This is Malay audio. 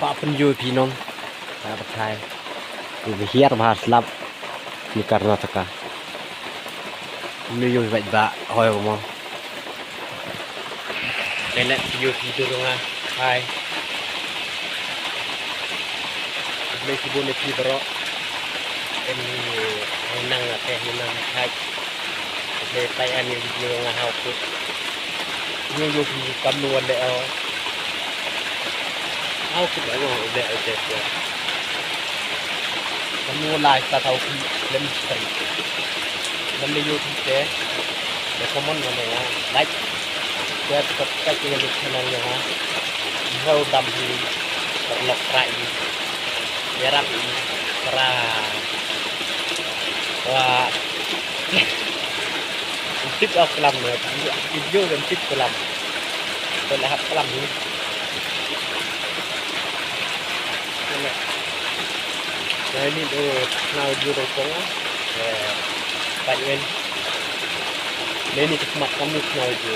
Pak penjual pinong, dapat saya. Ini hiar bahas lap di Karnataka. Ini yo baik bak, hoy mo. Kena penjual pinong ah, hai. Ini kebun ni berok. Ini nang teh nang hai. Ini tayan ni video ngah aku. Ini yo di kamuan deh. How could I go there? Kamu like that how lem street. Lem you there. The common one like that to take a look at you. How dumb you look right. Yarap para wah tip of lam video dan tip lam. Terlihat lam ni. Nah ini now jurung kong Pak Wen. Ini kesemak kamu now je.